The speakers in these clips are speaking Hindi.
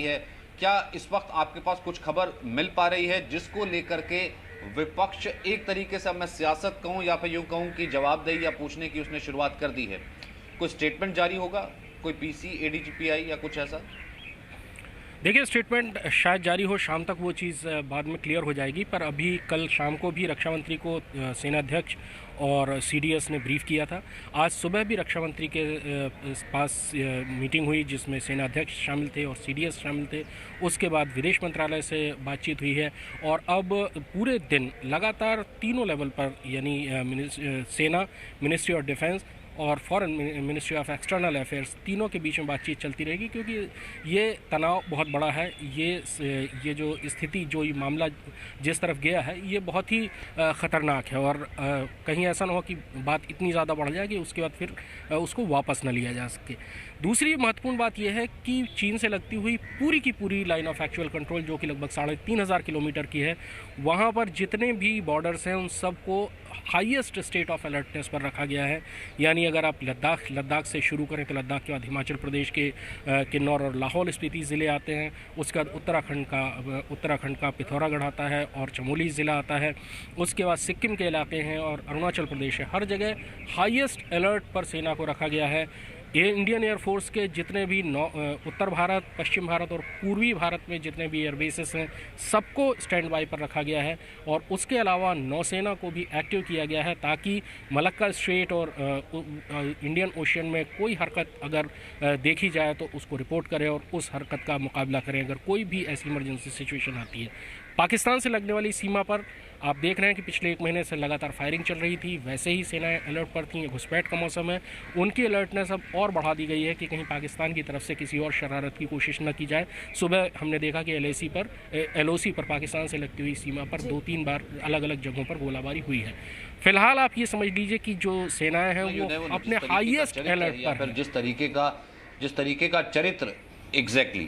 है। क्या इस वक्त आपके पास कुछ खबर मिल पा रही है जिसको लेकर के विपक्ष एक तरीके से, अब मैं सियासत कहूं या फिर यूं कहूं कि जवाबदेही या पूछने की उसने शुरुआत कर दी है? कोई स्टेटमेंट जारी होगा, कोई पीसी, एडीजीपी या कुछ ऐसा? देखिए, स्टेटमेंट शायद जारी हो, शाम तक वो चीज़ बाद में क्लियर हो जाएगी। पर अभी कल शाम को भी रक्षा मंत्री को सेनाध्यक्ष और सीडीएस ने ब्रीफ किया था। आज सुबह भी रक्षा मंत्री के पास मीटिंग हुई जिसमें सेनाध्यक्ष शामिल थे और सीडीएस शामिल थे। उसके बाद विदेश मंत्रालय से बातचीत हुई है और अब पूरे दिन लगातार तीनों लेवल पर, यानी सेना, मिनिस्ट्री ऑफ डिफेंस और foreign ministry of external affairs, तीनों के बीच में बातचीत चलती रहेगी, क्योंकि ये तनाव बहुत बड़ा है। ये जो स्थिति, जो ये मामला जिस तरफ गया है, ये बहुत ही ख़तरनाक है और कहीं ऐसा ना हो कि बात इतनी ज़्यादा बढ़ जाए कि उसके बाद फिर उसको वापस न लिया जा सके। दूसरी महत्वपूर्ण बात यह है कि चीन से लगती हुई पूरी की पूरी लाइन ऑफ एक्चुअल कंट्रोल, जो कि लगभग 3,500 किलोमीटर की है, वहाँ पर जितने भी बॉर्डर्स हैं उन सबको हाईएस्ट स्टेट ऑफ अलर्टनेस पर रखा गया है। यानी अगर आप लद्दाख से शुरू करें तो लद्दाख के बाद हिमाचल प्रदेश के किन्नौर और लाहौल स्पीति ज़िले आते हैं। उसके बाद उत्तराखंड का पिथौरागढ़ आता है और चमोली ज़िला आता है। उसके बाद सिक्किम के इलाके हैं और अरुणाचल प्रदेश है। हर जगह हाईएस्ट अलर्ट पर सेना को रखा गया है। ये इंडियन एयरफोर्स के जितने भी उत्तर भारत, पश्चिम भारत और पूर्वी भारत में जितने भी एयरबेसेस हैं, सबको स्टैंड बाय पर रखा गया है। और उसके अलावा नौसेना को भी एक्टिव किया गया है ताकि मलक्का स्ट्रेट और इंडियन ओशन में कोई हरकत अगर देखी जाए तो उसको रिपोर्ट करें और उस हरकत का मुकाबला करें अगर कोई भी ऐसी इमरजेंसी सिचुएशन आती है। पाकिस्तान से लगने वाली सीमा पर आप देख रहे हैं कि पिछले 1 महीने से लगातार फायरिंग चल रही थी। वैसे ही सेनाएं अलर्ट पर थी। घुसपैठ का मौसम है, उनकी अलर्टनेस अब और बढ़ा दी गई है कि कहीं पाकिस्तान की तरफ से किसी और शरारत की कोशिश न की जाए। सुबह हमने देखा कि एलओसी पर पाकिस्तान से लगती हुई सीमा पर 2-3 बार अलग अलग जगहों पर गोलाबारी हुई है। फिलहाल आप ये समझ लीजिए कि जो सेनाएं हैं वो अपने हाईएस्ट अलर्ट पर। जिस तरीके का चरित्र,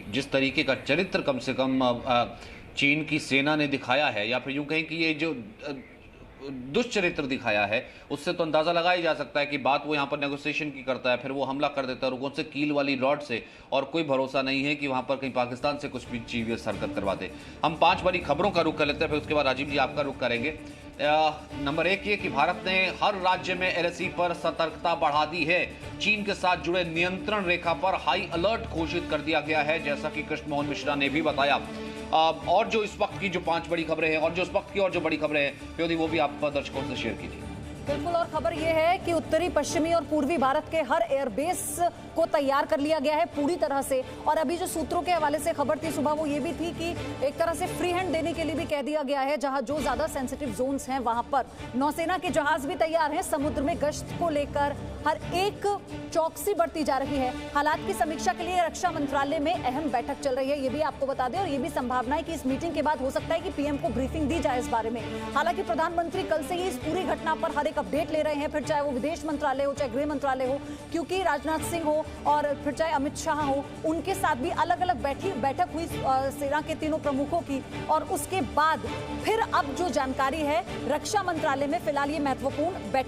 जिस तरीके का चरित्र कम से कम चीन की सेना ने दिखाया है, या फिर यूं कहें कि ये जो दुष्चरित्र दिखाया है, उससे तो अंदाजा लगाया जा सकता है कि बात वो यहाँ पर नेगोशिएशन की करता है, फिर वो हमला कर देता है रुकों से, कील वाली रॉड से, और कोई भरोसा नहीं है कि वहां पर कहीं पाकिस्तान से कुछ भी चीज हरकत करवाते। हम 5 बड़ी खबरों का रुख कर लेते हैं, फिर उसके बाद राजीव जी आपका रुख करेंगे। नंबर 1 ये कि भारत ने हर राज्य में एलएसी पर सतर्कता बढ़ा दी है। चीन के साथ जुड़े नियंत्रण रेखा पर हाई अलर्ट घोषित कर दिया गया है, जैसा कि कृष्ण मोहन मिश्रा ने भी बताया। और जो इस वक्त की जो 5 बड़ी खबरें हैं और जो इस वक्त की और जो बड़ी खबरें हैं, प्योदी, वो भी आप दर्शकों से शेयर कीजिए। बिल्कुल, और खबर यह है कि उत्तरी, पश्चिमी और पूर्वी भारत के हर एयरबेस को तैयार कर लिया गया है पूरी तरह से। और अभी जो सूत्रों के हवाले से खबर थी सुबह, वो ये भी थी कि एक तरह से फ्री हैंड देने के लिए भी कह दिया गया है। जहां जो ज्यादा सेंसिटिव जोन्स हैं वहां पर नौसेना के जहाज भी तैयार हैं। समुद्र में गश्त को लेकर हर एक चौकसी बढ़ती जा रही है। हालात की समीक्षा के लिए रक्षा मंत्रालय में अहम बैठक चल रही है, ये भी आपको बता दें। और ये भी संभावना है कि इस मीटिंग के बाद हो सकता है कि पीएम को ब्रीफिंग दी जाए इस बारे में। हालांकि प्रधानमंत्री कल से ही इस पूरी घटना पर हर एक अपडेट ले रहे हैं, फिर चाहे वो विदेश मंत्रालय हो, चाहे गृह मंत्रालय हो, क्योंकि राजनाथ सिंह हो और फिर चाहे अमित शाह हो, उनके साथ भी अलग अलग बैठक हुई सेना के तीनों प्रमुखों की। और उसके बाद फिर अब जो जानकारी है रक्षा मंत्रालय में, फिलहाल ये महत्वपूर्ण बैठक